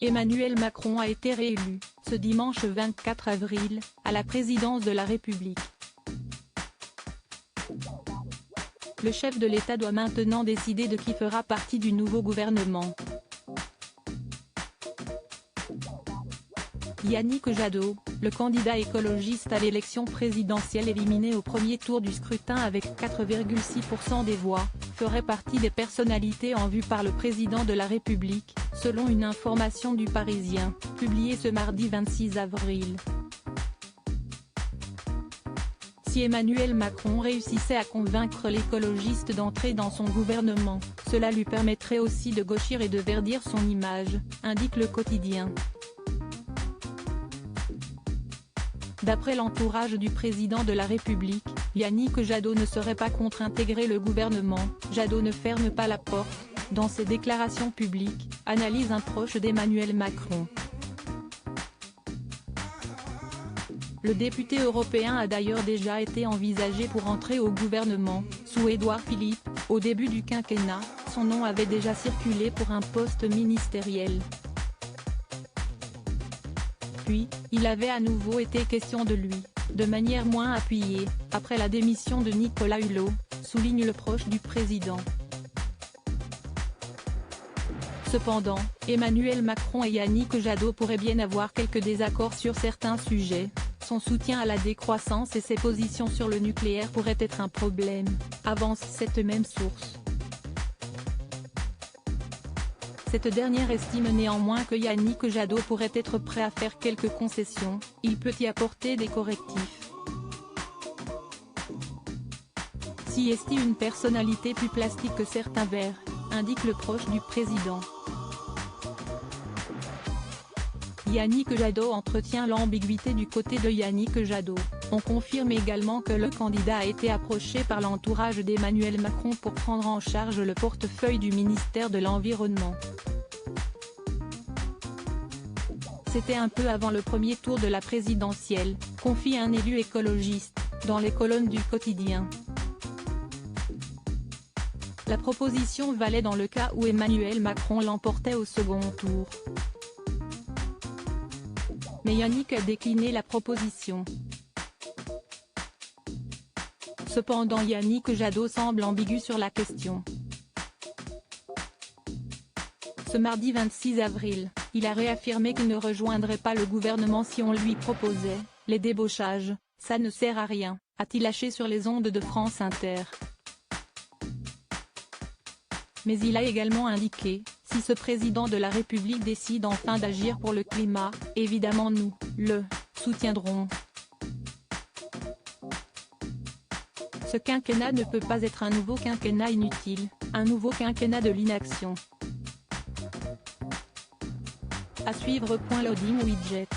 Emmanuel Macron a été réélu, ce dimanche 24 avril, à la présidence de la République. Le chef de l'État doit maintenant décider de qui fera partie du nouveau gouvernement. Yannick Jadot, le candidat écologiste à l'élection présidentielle éliminé au premier tour du scrutin avec 4,6% des voix, ferait partie des personnalités en vue par le président de la République, selon une information du Parisien, publiée ce mardi 26 avril. Si Emmanuel Macron réussissait à convaincre l'écologiste d'entrer dans son gouvernement, cela lui permettrait aussi de gauchir et de verdir son image, indique le quotidien. D'après l'entourage du président de la République, Yannick Jadot ne serait pas contre intégrer le gouvernement. Jadot ne ferme pas la porte, dans ses déclarations publiques, analyse un proche d'Emmanuel Macron. Le député européen a d'ailleurs déjà été envisagé pour entrer au gouvernement, sous Édouard Philippe, au début du quinquennat, son nom avait déjà circulé pour un poste ministériel. Puis, il avait à nouveau été question de lui, de manière moins appuyée, après la démission de Nicolas Hulot, souligne le proche du président. Cependant, Emmanuel Macron et Yannick Jadot pourraient bien avoir quelques désaccords sur certains sujets. Son soutien à la décroissance et ses positions sur le nucléaire pourraient être un problème, avance cette même source. Cette dernière estime néanmoins que Yannick Jadot pourrait être prêt à faire quelques concessions, il peut y apporter des correctifs. Si est une personnalité plus plastique que certains verts, indique le proche du président. Yannick Jadot entretient l'ambiguïté du côté de Yannick Jadot. On confirme également que le candidat a été approché par l'entourage d'Emmanuel Macron pour prendre en charge le portefeuille du ministère de l'Environnement. C'était un peu avant le premier tour de la présidentielle, confie un élu écologiste, dans les colonnes du quotidien. La proposition valait dans le cas où Emmanuel Macron l'emportait au second tour. Mais Yannick a décliné la proposition. Cependant Yannick Jadot semble ambigu sur la question. Ce mardi 26 avril, il a réaffirmé qu'il ne rejoindrait pas le gouvernement si on lui proposait « les débauchages, ça ne sert à rien », a-t-il lâché sur les ondes de France Inter. Mais il a également indiqué, si ce président de la République décide enfin d'agir pour le climat, évidemment nous, le soutiendrons. Ce quinquennat ne peut pas être un nouveau quinquennat inutile, un nouveau quinquennat de l'inaction. À suivre. Loading widget.